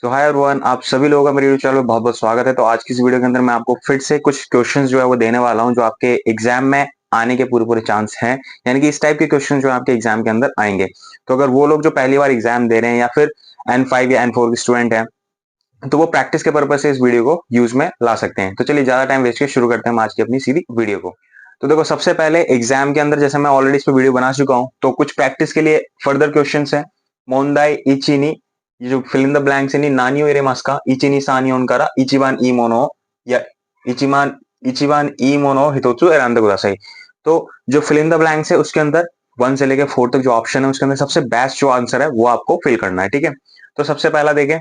सो hi everyone, आप सभी लोगों का मेरे यूट्यूब चैनल में बहुत बहुत स्वागत है। तो आज की इस वीडियो के अंदर मैं आपको फिर से कुछ क्वेश्चंस जो है वो देने वाला हूं जो आपके एग्जाम में आने के पूरे पूरे चांस हैं। यानी कि इस टाइप के क्वेश्चन जो आपके एग्जाम के अंदर आएंगे। तो अगर वो लोग जो पहली बार एग्जाम दे रहे हैं या फिर N5 या N4 के स्टूडेंट हैं, तो वो प्रैक्टिस के पर्पज से इस वीडियो को यूज में ला सकते हैं। तो चलिए ज्यादा टाइम वेस्ट के शुरू करते हैं हम आज की अपनी सीधी वीडियो को। तो देखो, सबसे पहले एग्जाम के अंदर जैसे मैं ऑलरेडी इस पर वीडियो बना चुका हूं, तो कुछ प्रैक्टिस के लिए फर्दर क्वेश्चन है। मोंदाई इचिनी, ये जो फिल इन द ब्लैंक्स है, नानियो इरे मास्का इचिनी सानियोन करा इचिबान ई मोनो या इचिबान इचिबान ई मोनो हितोत्सु एरांदे कुदासाई। तो जो फिल इन द ब्लैंक्स है उसके अंदर 1 से लेकर 4 तक जो ऑप्शन है उसके अंदर सबसे बेस्ट जो आंसर है वो आपको फिल करना है। ठीक है, तो सबसे पहला देखें,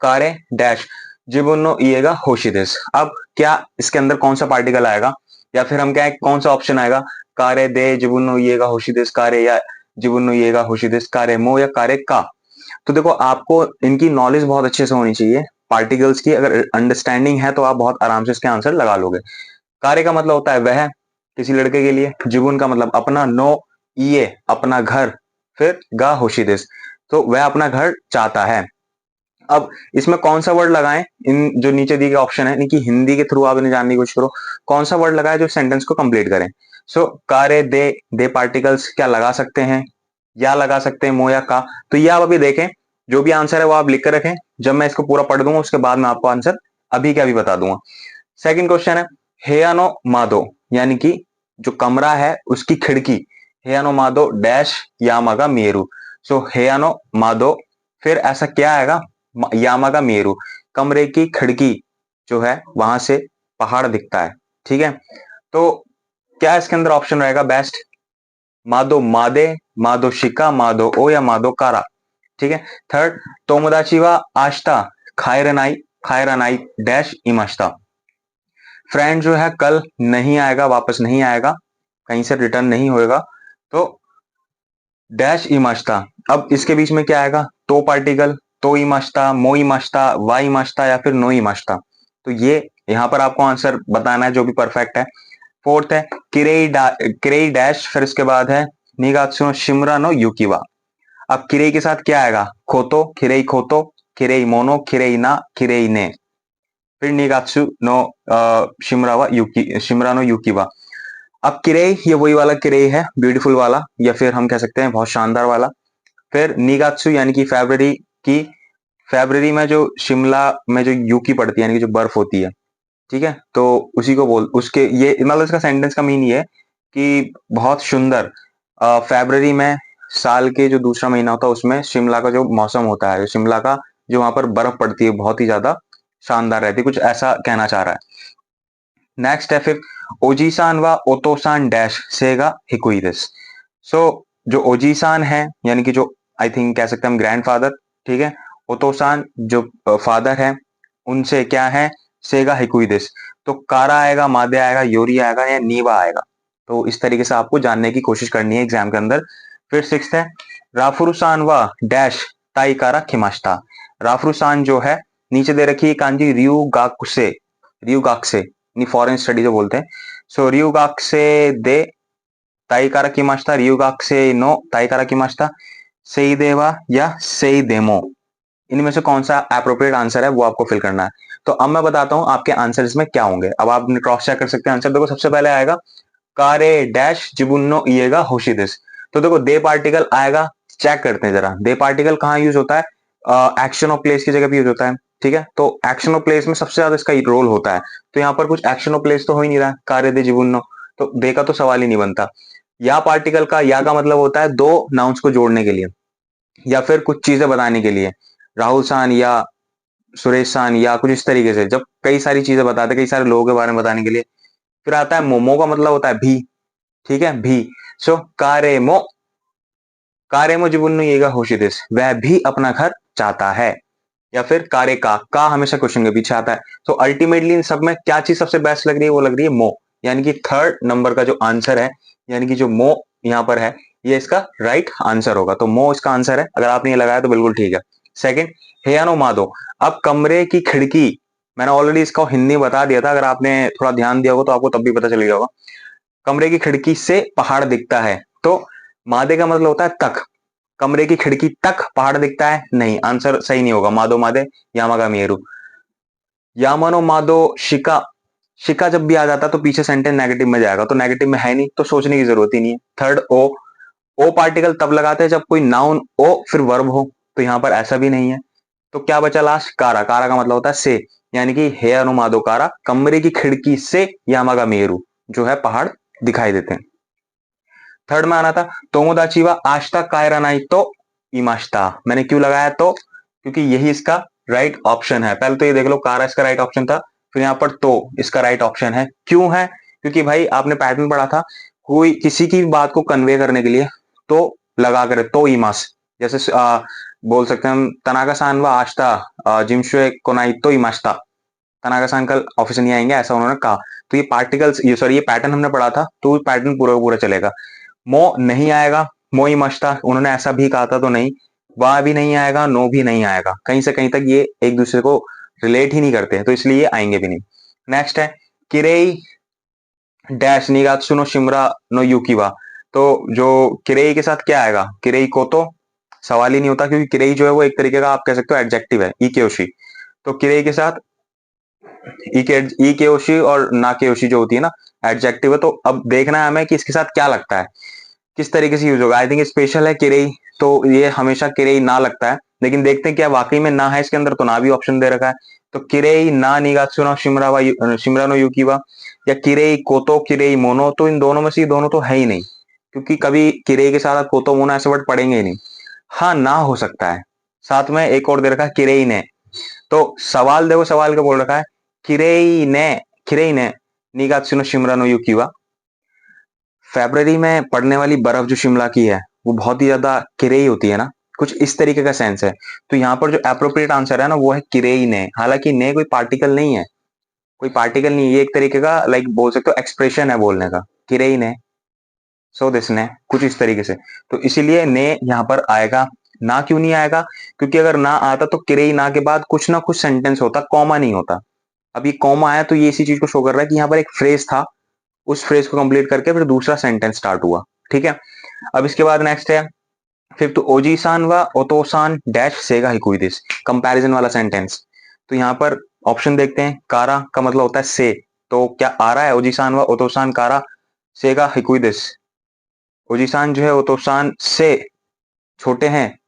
कारे डैश जिबुनो इएगा होशिदेस। अब क्या इसके अंदर कौन सा पार्टिकल आएगा, या फिर हम क्या है, कौन सा ऑप्शन आएगा? कारे दे जिबुनो इएगा होशिदेस कारे, या जिबुनो इएगा होशिदेस कारे मो, या कारे का। तो देखो, आपको इनकी नॉलेज बहुत अच्छे से होनी चाहिए पार्टिकल्स की। अगर अंडरस्टैंडिंग है तो आप बहुत आराम से इसके आंसर लगा लोगे। कार्य का मतलब होता है वह, किसी लड़के के लिए। जिबुन का मतलब अपना, नो ये अपना घर, फिर गा होशिदेस तो वह अपना घर चाहता है। अब इसमें कौन सा वर्ड लगाएं? इन जो नीचे दिए गए ऑप्शन है इनकी हिंदी के थ्रू आप इन्हें जानने की कोशिश करो। कौन सा वर्ड लगाए जो सेंटेंस को कंप्लीट करें? सो कारे दे पार्टिकल्स क्या लगा सकते हैं, या लगा सकते हैं मो या का। तो ये आप अभी देखें, जो भी आंसर है वो आप लिख कर रखें। जब मैं इसको पूरा पढ़ दूंगा उसके बाद मैं आपको आंसर अभी क्या भी बता दूंगा। सेकंड क्वेश्चन है, हेयानो मादो, यानी कि जो कमरा है उसकी खिड़की। हेयानो मादो डैश यामागा मेरू। सो हेयानो मादो, फिर ऐसा क्या आएगा? यामागा मेरू, कमरे की खिड़की जो है वहां से पहाड़ दिखता है। ठीक है, तो क्या इसके अंदर ऑप्शन रहेगा बेस्ट? मादो मादे, मादो शिका, मादो ओ, या मादो कारा। ठीक है। थर्ड, तोमोदाची वा आश्ता खायरनाई खायरनाई डैश इमाश्ता। फ्रेंड जो है कल नहीं आएगा, वापस नहीं आएगा, कहीं से रिटर्न नहीं होएगा, तो डैश इमाश्ता। अब इसके बीच में क्या आएगा? तो पार्टिकल, तो इमाश्ता, मो इमाश्ता, वा इमाश्ता, या फिर नो इमाश्ता। तो ये यहां पर आपको आंसर बताना है जो भी परफेक्ट है। फोर्थ है, किरेई डैश, फिर इसके बाद है निगात्सुनो शिमरा नो युकिवा। अब किरेई के साथ क्या आएगा? खोतो, खिरेई खोतो, खिरेई मोनो, खिरेई ना, खिरेई ने, फिर निगात्सु नो शिमरा नो युकिवा। अब किरेई, ये वही वाला किरेई है, ब्यूटीफुल वाला, या फिर हम कह सकते हैं बहुत शानदार वाला। फिर निगात्सु यानी कि फेब्रवरी की, फेब्रवरी में जो शिमला में जो यूकी पड़ती है यानी कि जो बर्फ होती है। ठीक है, तो उसी को बोल उसके ये मतलब इसका सेंटेंस का मीन ये है कि बहुत सुंदर, फेब्रवरी में साल के जो दूसरा महीना होता है उसमें शिमला का जो मौसम होता है, शिमला का जो वहां पर बर्फ पड़ती है बहुत ही ज्यादा शानदार रहती है, कुछ ऐसा कहना चाह रहा है। नेक्स्ट है फिर, ओजीसान व ओतोसान डैश सेगा हिकुइदिस। सो जो ओजीसान है यानी कि जो आई थिंक कह सकते हैं हम ग्रैंडफादर। ठीक है, ओतोसान जो फादर है, उनसे क्या है? सेगा हिकुइदिस। तो कारा आएगा, मादे आएगा, योरी आएगा, या नीवा आएगा। तो इस तरीके से आपको जानने की कोशिश करनी है एग्जाम के अंदर। फिर सिक्स्थ है, राफुरुसान व डैश ताइकारा खिमाश्ता। राफुरुसान जो है नीचे दे रखी है कांजी रियू गाकुसे, रियू गाक्से, फॉरेन स्टडी जो बोलते हैं। सो रियू गाक्से दे ताइकारा किमाश्ता, रियू गाक्से नो ताइकारा किमाश्ता, सेई देवा या सेई देमो। इनमें से कौन सा एप्रोप्रिएट आंसर है वो आपको फिल करना है। तो अब मैं बताता हूं आपके आंसर इसमें क्या होंगे। अब आप क्रॉस चेक कर सकते हैं आंसर। देखो, सबसे पहले आएगा कारे डैश जिबुन्नो इएगा होशिदिस। तो देखो, दे पार्टिकल आएगा, चेक करते हैं जरा। दे पार्टिकल कहाँ यूज होता है? एक्शन ऑफ प्लेस की जगह भी यूज होता है। ठीक है, तो एक्शन ऑफ प्लेस में सबसे ज्यादा इसका रोल होता है। तो यहाँ पर कुछ एक्शन ऑफ प्लेस तो हो ही नहीं रहा है, कारे दे जिबुन्नो, तो दे का तो सवाल ही नहीं बनता। या पार्टिकल का या का मतलब होता है दो नाउन्स को जोड़ने के लिए, या फिर कुछ चीजें बताने के लिए। राहुल सान या सुरेश सान या कुछ इस तरीके से, जब कई सारी चीजें बताते, कई सारे लोगों के बारे में बताने के लिए। फिर आता है मोमो का मतलब होता है भी। ठीक है, भी। सो कारेमो जिबुन्नु येगा होशिदिस, वह भी अपना घर चाहता है। या फिर कारे का हमेशा क्वेश्चन के पीछे आता है। तो अल्टीमेटली इन सब में क्या चीज सबसे बेस्ट लग रही है? वो लग रही है मो, यानी कि थर्ड नंबर का जो आंसर है, यानी कि जो मो यहाँ पर है, ये इसका राइट आंसर होगा। तो मो इसका आंसर है। अगर आपने ये लगाया तो बिल्कुल ठीक है। सेकंड, हेयानो मादो। अब कमरे की खिड़की, मैंने ऑलरेडी इसका हिंदी बता दिया था, अगर आपने थोड़ा ध्यान दिया होगा तो आपको तब भी पता चल गया होगा। कमरे की खिड़की से पहाड़ दिखता है, तो मादे का मतलब होता है तक। कमरे की खिड़की तक पहाड़ दिखता है, नहीं, आंसर सही नहीं होगा। मादो मादे यामागा मिएरू। यामानो मादो शिका, शिका जब भी आ जाता तो पीछे सेंटेंस नेगेटिव में जाएगा, तो नेगेटिव में है नहीं तो सोचने की जरूरत ही नहीं है। थर्ड ओ पार्टिकल तब लगाते हैं जब कोई नाउन ओ फिर वर्ब हो, तो यहां पर ऐसा भी नहीं है। तो क्या बचा लास्ट, कारा। कारा का मतलब होता है से, यानी कि हे अनुमादो कारा, कमरे की खिड़की से यामागा मेरू जो है पहाड़ दिखाई देते हैं। थर्ड में आना था तोमोदाची वा आश्ता कायरा नाई तो इमाश्ता। मैंने क्यों लगाया तो, क्योंकि यही इसका राइट ऑप्शन है। पहले तो ये देख लो, कारा इसका राइट ऑप्शन था, फिर यहाँ पर तो इसका राइट ऑप्शन है। क्यों है, क्योंकि भाई आपने पैटर्न पढ़ा था, कोई किसी की बात को कन्वे करने के लिए तो लगा करे तो इमास, जैसे बोल सकते हैं हम तनाका सान व आश्ता जिमशुए कोनाई तो इमाश्ता। तनाका सान कल ऑफिस नहीं आएंगे ऐसा उन्होंने कहा। तो ये पार्टिकल्स, ये सॉरी, ये पैटर्न हमने पढ़ा था, तो पैटर्न पूरा पूरा चलेगा। मो नहीं आएगा, मो ही मस्ता, उन्होंने ऐसा भी कहा था तो नहीं। वाह भी नहीं आएगा, नो भी नहीं आएगा, कहीं से कहीं तक ये एक दूसरे को रिलेट ही नहीं करते, तो इसलिए ये आएंगे भी नहीं। नेक्स्ट है किरेई डैश निगात्सुनो शिमरा नो युकीवा। तो जो किरेई के साथ क्या आएगा, किरेई को तो सवाल ही नहीं होता, क्योंकि किरेई जो है वो एक तरीके का आप कह सकते हो एडजेक्टिव है, इकेओशी। तो किरेई के साथ इकेओशी और नाकेओशी जो होती है ना, एडजेक्टिव है। तो अब देखना है हमें कि इसके साथ क्या लगता है, किस तरीके से यूज होगा। आई थिंक स्पेशल है किरेई, तो ये हमेशा किरेई ना लगता है, लेकिन देखते हैं क्या वाकई में ना है इसके अंदर, तो ना भी ऑप्शन दे रखा है। तो किरेई ना निगात्सु ना शिमरा नो युकीवा, या किरेई कोतो किरेई मोनो, तो इन दोनों में से दोनों तो है ही नहीं, क्योंकि कभी किरेई के साथ कोतो मोनो ऐसे वर्ड पढ़ेंगे ही नहीं। हाँ ना हो सकता है, साथ में एक और दे रखा है किरेई ने। तो सवाल देखो, सवाल क्या बोल रखा है, किरेई ने निगात्सु नो शिमरा नो युकीवा। फेब्रवरी में पड़ने वाली बर्फ जो शिमला की है वो बहुत ही ज्यादा किरेई होती है ना, कुछ इस तरीके का सेंस है। तो यहाँ पर जो अप्रोप्रिएट आंसर है ना वो है किरेई ने। हालांकि ने कोई पार्टिकल नहीं है, कोई पार्टिकल नहीं है, ये एक तरीके का लाइक बोल सकते हो एक्सप्रेशन है बोलने का, किरेई ने, सो दिस ने, कुछ इस तरीके से। तो इसीलिए ने यहाँ पर आएगा। ना क्यों नहीं आएगा, क्योंकि अगर ना आता तो किरेई ना के बाद कुछ ना कुछ सेंटेंस होता, कॉमा नहीं होता। अब ये कॉमा आया तो ये इसी चीज को शो कर रहा है कि यहाँ पर एक फ्रेज था, उस फ्रेज को कंप्लीट करके फिर दूसरा सेंटेंस स्टार्ट हुआ। ठीक है, अब इसके बाद नेक्स्ट है फिफ्थ, ओजीसान व ओतोसान डैश सेगा हिकुइदिस, कंपैरिजन वाला सेंटेंस। तो यहाँ पर ऑप्शन देखते हैं, कारा का मतलब होता है से, तो क्या आ रहा है ओजीसान व ओतोसान कारा सेगा हिकुइदिस। ओजीसान जो है ओतोसान से छोटे हैं,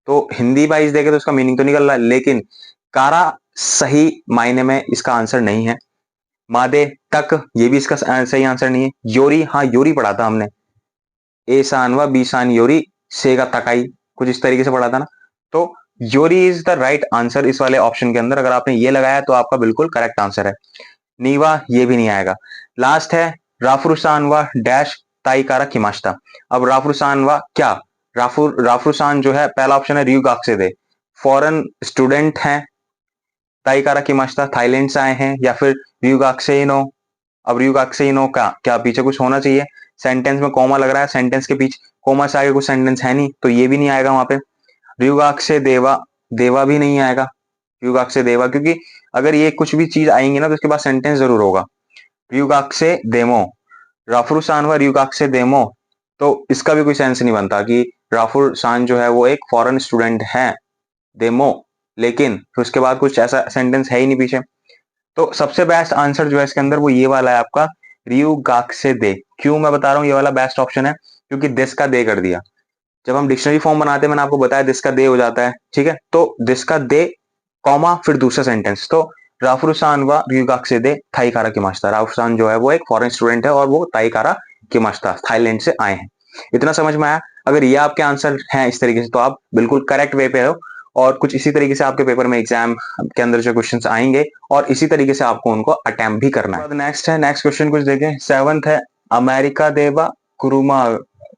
तो हिंदी वाइज देखे तो इसका मीनिंग तो निकल रहा है, लेकिन कारा सही मायने में इसका आंसर नहीं है। मादे तक, ये भी इसका सही आंसर नहीं है। योरी, हाँ योरी पढ़ा था हमने, ए सान व बी सान योरी सेगा तकाई, कुछ इस तरीके से पढ़ा था ना। तो योरी इज द राइट आंसर इस वाले ऑप्शन के अंदर, अगर आपने ये लगाया तो आपका बिल्कुल करेक्ट आंसर है। नीवा ये भी नहीं आएगा। लास्ट है राफरुसान व डैश ताइकारा किमाश्ता। अब राफरुसान व क्या, राफरुसान जो है पहला ऑप्शन है रियुगाक्से दे, फॉरेन स्टूडेंट हैं। ताइकारा किमाश्ता थाईलैंड से आए हैं, या फिर रियुगाक्सेइनो। अब रियुगाक्सेइनो का क्या पीछे कुछ होना चाहिए, सेंटेंस में कॉमा लग रहा है, सेंटेंस के पीछे कॉमा से आगे कुछ सेंटेंस है नहीं, तो ये भी नहीं आएगा वहां पे। रियुगाक्से देवा, देवा भी नहीं आएगा, रियुगाक्से देवा, क्योंकि अगर ये कुछ भी चीज आएंगी ना तो उसके बाद सेंटेंस जरूर होगा। रियुगाक्से देमो, राफुर सान व रियुगाक्से देमो, तो इसका भी कोई सेंस नहीं बनता कि राफुर सान जो है वो एक फॉरेन स्टूडेंट है, देमो, लेकिन फिर उसके बाद कुछ ऐसा सेंटेंस है ही नहीं पीछे। तो सबसे बेस्ट आंसर जो है इसके अंदर वो ये वाला है आपका, रियू गाक्से दे। क्यों मैं बता रहा हूँ ये वाला बेस्ट ऑप्शन है, क्योंकि दिस का दे कर दिया। जब हम डिक्शनरी फॉर्म बनाते हैं मैंने आपको बताया दिस का दे हो जाता है, ठीक है, तो दिस का दे कॉमा फिर दूसरा सेंटेंस। तो राफुरुसान व रियुगाक्से दे थाईकारा किमाश्ता, राफुरुसान जो है वो एक फॉरेन स्टूडेंट है और वो ताइकारा किमाश्ता थाईलैंड से आए हैं। इतना समझ में आया। अगर ये आपके आंसर हैं इस तरीके से तो आप बिल्कुल करेक्ट वे पे हो, और कुछ इसी तरीके से आपके पेपर में एग्जाम के अंदर जो क्वेश्चंस आएंगे और इसी तरीके से आपको उनको अटेम्प्ट भी करना है। नेक्स्ट है, नेक्स्ट क्वेश्चन कुछ देखें, सेवंथ है अमेरिका देवा कुरुमा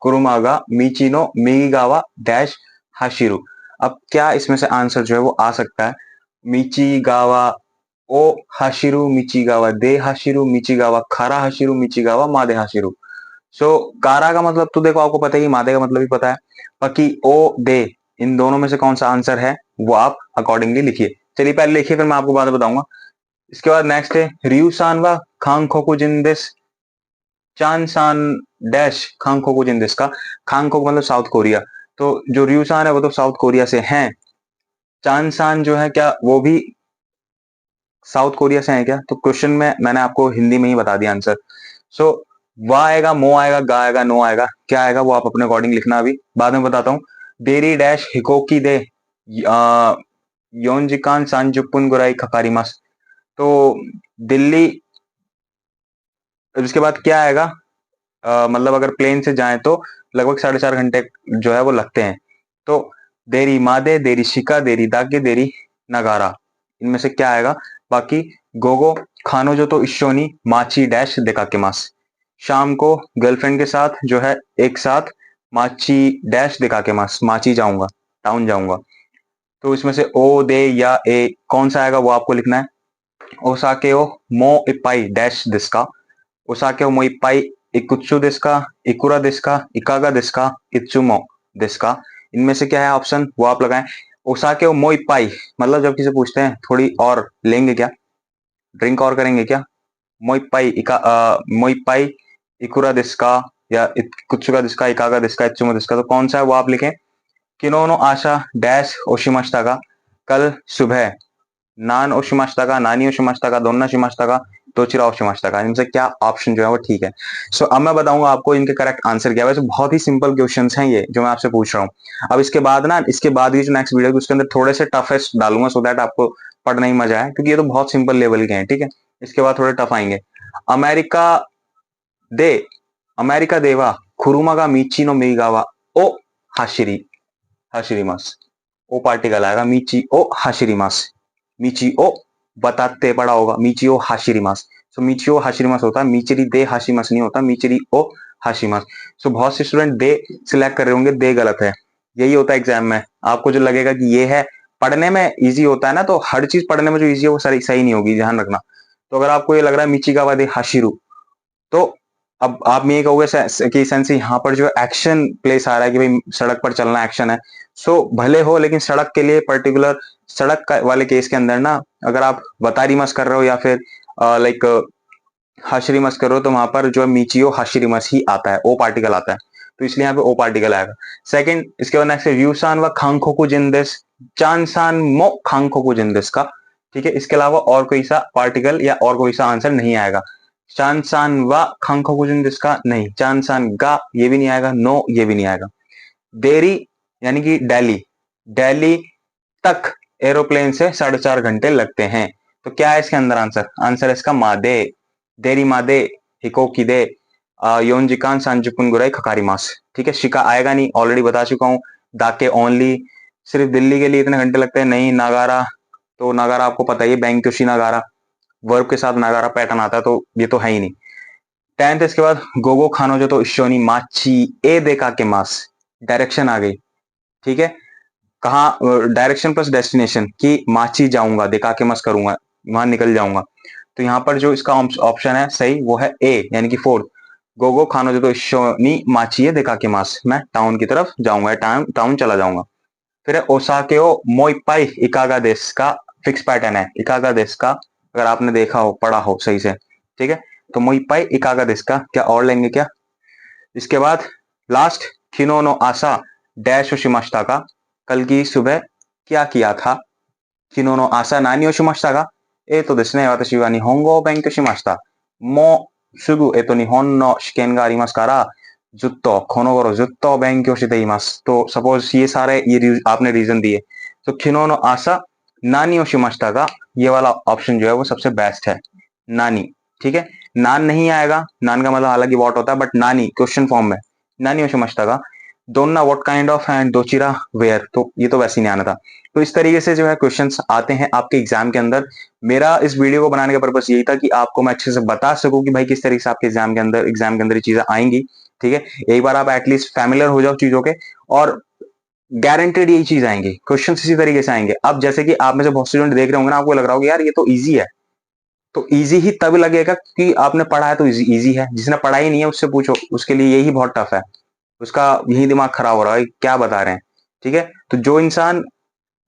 कुरुमागा मीचिनो मिगावा डैश हाशिरू। अब क्या इसमें से आंसर जो है वो आ सकता है, मिचिगावा ओ हाशिरू मिचिगावा दे हाशिरू मिचिगावा खारा हाशिरू मिचिगावा मादे हाशिरू। सो कारा का मतलब तो देखो आपको पता ही, मादे का मतलब भी पता है, बाकी ओ दे इन दोनों में से कौन सा आंसर है वो आप अकॉर्डिंगली लिखिए। चलिए पहले लिखिए फिर मैं आपको बाद में बताऊंगा। इसके बाद नेक्स्ट है रियूसान व खांग खोकू जिंदिस चान सान डैश खांग खोकू जिंदिस का, खांग खोकू मतलब साउथ कोरिया, तो जो र्यूसान है वो तो साउथ कोरिया से हैं। चांसान जो है क्या वो भी साउथ कोरिया से है क्या? तो क्वेश्चन में मैंने आपको हिंदी में ही बता दिया आंसर। सो वाह आएगा, मो आएगा, गा आएगा, नो आएगा, क्या आएगा वो आप अपने अकॉर्डिंग लिखना, अभी बाद में बताता हूँ। देरी डैश हिकोकी दे योनजिकान सांजुपुन गुराई खकारिमास। तो दिल्ली, उसके बाद क्या आएगा? मतलब अगर प्लेन से जाएं तो लगभग 4.5 घंटे जो है वो लगते हैं। तो देरी मादे, देरी शिका, देरी दागे, देरी नगारा, इनमें से क्या आएगा? बाकी गोगो खानो जो तो इश्योनी माची डैश देखा के मास, शाम को गर्लफ्रेंड के साथ जो है एक साथ माची डैश देखा के मास, माची जाऊंगा, टाउन जाऊंगा। तो इसमें से ओ दे या ए कौन सा आएगा वो आपको लिखना है। ओसाके ओ मो इपाई डैश दिसका, ओसाके ओ मो इपाई इकुत्सु दिसका, इकुरा दिसका, इकागा दिसका, इत्सुमो दिसका, इनमें से क्या है ऑप्शन वो आप लगाएं। ओसाके ओ मो इपाई मतलब जब किसी पूछते हैं थोड़ी और लेंगे क्या, ड्रिंक और करेंगे क्या, मोइपाई मोइपाई इकुरा दिस्का या कुत्सुका दिस्का, इकागा दिस्का, इत्सुमो दिस्का, तो कौन सा है वो आप लिखें। किनोनो आशा डैश ओशिमाशिता का, कल सुबह नान ओशिमाशिता का, नानी ओशिमाशिता का, दोन्ना शिमाशिता का, दोचिरा ओशिमाशिता का, इनसे क्या ऑप्शन जो है वो ठीक है। सो अब मैं बताऊंगा आपको इनके करेक्ट आंसर क्या है। वैसे बहुत ही सिंपल क्वेश्चंस हैं ये जो मैं आपसे पूछ रहा हूँ। अब इसके बाद ना, इसके बाद की जो नेक्स्ट वीडियो उसके अंदर थोड़े से टफेस्ट डालूंगा सो दैट आपको पढ़ने में मजा आए, क्योंकि ये तो बहुत सिंपल लेवल के हैं, ठीक है। इसके बाद थोड़े टफ आएंगे। अमेरिका दे, अमेरिका देवा खुरुमा मीची नो मीगावा ओ हाशिरी, हाशिरीमास, ओ पार्टिकल आएगा, मीची ओ हाशिरीमास, मीची ओ बताते पड़ा होगा, मीची ओ हाशिरीमास। सो मीची ओ हाशिरीमास होता है, मीचरी दे हाशिमास नहीं होता, मीचरी ओ हाशिमास। सो बहुत से स्टूडेंट दे सिलेक्ट कर रहे होंगे, दे गलत है। यही होता है एग्जाम में, आपको जो लगेगा कि ये है, पढ़ने में इजी होता है ना, तो हर चीज पढ़ने में जो इजी है वो सही नहीं होगी, ध्यान रखना। तो अगर आपको ये लग रहा है मिची का दे हाशिरू, तो अब आप में ये कहोगे कि सेंस यहाँ पर जो एक्शन प्लेस आ रहा है कि भाई सड़क पर चलना एक्शन है। सो भले हो, लेकिन सड़क के लिए पर्टिकुलर सड़क वाले केस के अंदर ना, अगर आप बतारी मस कर रहे हो या फिर लाइक हाशरी मस कर रहे हो, तो वहां पर जो है मीचियो हाशरी मस ही आता है, ओ पार्टिकल आता है, तो इसलिए यहाँ पे ओ पार्टिकल आएगा। सेकंड, इसके बाद नेक्स्ट यूसान व खांगखोकू जिंदिस, चांसान मो खांगखोकू जिंदिस का, ठीक है। इसके अलावा और कोई सा पार्टिकल या और कोई सा आंसर नहीं आएगा। चांसान व खांगखोकू जिंदिस का नहीं, चांसान गा ये भी नहीं आएगा, नो ये भी नहीं आएगा। देरी यानी कि दिल्ली, दिल्ली तक एरोप्लेन से 4.5 घंटे लगते हैं। तो क्या है इसके अंदर आंसर? आंसर है इसका मादे, देरी मादे हिकोकी दे योनजिकान सांजुपुन गुराई खकारी मास, ठीक है। शिका आएगा नहीं, ऑलरेडी बता चुका हूं। दाके ओनली, सिर्फ दिल्ली के लिए इतने घंटे लगते हैं, नहीं। नागारा, तो नागारा आपको पता ही है, बैंक्योशी नागारा, वर्ब के साथ नागारा पैटर्न आता है, तो ये तो है ही नहीं। 10th, इसके बाद गोगो खानो जो तो इश्योनी माची ए देखा के मास, डायरेक्शन आ गई, ठीक है। कहा डायरेक्शन प्लस डेस्टिनेशन की, माची जाऊंगा, देखा के मस करूंगा, वहां निकल जाऊंगा। तो यहाँ पर जो इसका ऑप्शन है सही वो है ए, यानी कि फोर्थ। गोगो खानो जो तो शोनी माची है देखा के मास, मैं टाउन की तरफ जाऊंगा, टाउन टाउन चला जाऊंगा। फिर है ओसाकेओ मोइपाई इकागा देश का, फिक्स पैटर्न है इकागा देश का, अगर आपने देखा हो पढ़ा हो सही से, ठीक है। तो मोइपाई इकागा देश का, क्या और लेंगे क्या? इसके बाद लास्ट, खिनोनो आसा डैश शिमाश्ता का, कल की सुबह क्या किया था। खिनोनो आसा नानी शिमाश्ता का, ए तो देशने वाताशी वा निहोंगो ओ बेंक्यो शिमाश्ता, मो सुगु निहोन नो शिकेन गा आरिमासु कारा जुत्तो कोनो गोरो जुत्तो बेंक्यो शिते इमासु। तो सपोज ये सारे ये आपने रीजन दिए, तो खिनोनो आसा नानी शिमाश्ता का, ये वाला ऑप्शन जो है वो सबसे बेस्ट है, नानी, ठीक है। नान नहीं आएगा, नान का मतलब हालांकि वॉट होता है, बट नानी क्वेश्चन फॉर्म में, नानी शिमाश्ता का। दोन्ना व्हाट काइंड ऑफ एंड दोचिरा वेयर, तो ये तो वैसे ही नहीं आना था। तो इस तरीके से जो है क्वेश्चंस आते हैं आपके एग्जाम के अंदर। मेरा इस वीडियो को बनाने का पर्पस यही था कि आपको मैं अच्छे से बता सकूं कि भाई किस तरीके से आपके एग्जाम के अंदर ये चीजें आएंगी, ठीक है। एक बार आप एटलीस्ट फैमिलियर हो जाओ चीजों के, और गारंटेड यही चीज आएंगे, क्वेश्चन इसी तरीके से आएंगे। अब जैसे कि आप में से बहुत से स्टूडेंट देख रहे होंगे ना, आपको लग रहा होगा यार ये तो ईजी है, तो ईजी ही तब लगेगा कि आपने पढ़ा है तो ईजी है, जिसने पढ़ा ही नहीं है उससे पूछो, उसके लिए यही बहुत टफ है, उसका यही दिमाग खराब हो रहा है क्या बता रहे हैं, ठीक है। तो जो इंसान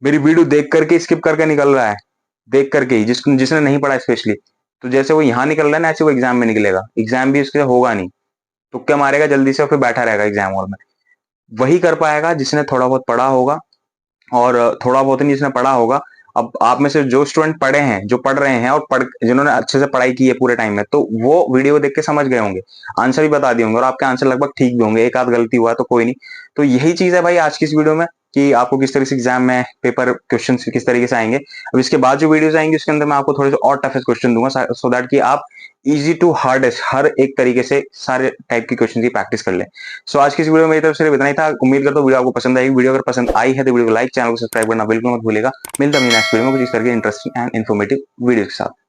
मेरी वीडियो देख करके स्किप करके निकल रहा है, देख करके ही, जिसने नहीं पढ़ा स्पेशली, तो जैसे वो यहाँ निकल रहा है ना, ऐसे वो एग्जाम में निकलेगा, एग्जाम भी उसके होगा नहीं, तुक्के मारेगा जल्दी से और फिर बैठा रहेगा एग्जाम हॉल में। वही कर पाएगा जिसने थोड़ा बहुत पढ़ा होगा, और थोड़ा बहुत नहीं जिसने पढ़ा होगा। अब आप में से जो स्टूडेंट पढ़े हैं, जो पढ़ रहे हैं और जिन्होंने अच्छे से पढ़ाई की है पूरे टाइम में, तो वो वीडियो देख के समझ गए होंगे, आंसर भी बता दिए होंगे, और आपके आंसर लगभग ठीक भी होंगे। एक आध गलती हुआ तो कोई नहीं। तो यही चीज है भाई आज की इस वीडियो में, कि आपको किस तरह से एग्जाम में पेपर क्वेश्चन किस तरीके से आएंगे। अब इसके बाद जो वीडियोस आएंगे उसके अंदर मैं आपको थोड़े से और टफेस्ट क्वेश्चन दूंगा, सो दैट कि आप इजी टू हार्डेस्ट हर एक तरीके से सारे टाइप के क्वेश्चन की प्रैक्टिस कर लें। सो आज की इस वीडियो में मेरी तरफ से सिर्फ इतना ही था। उम्मीद करता हूँ वीडियो आपको पसंद आएगी। वीडियो अगर पसंद आई है तो वीडियो को लाइक, चैनल को सब्सक्राइब करना बिल्कुल मत भूलिएगा। मिलता हूँ नेक्स्ट वीडियो में कुछ इस तरह के इंटरेस्टिंग एंड इन्फॉर्मेटिव वीडियो के साथ।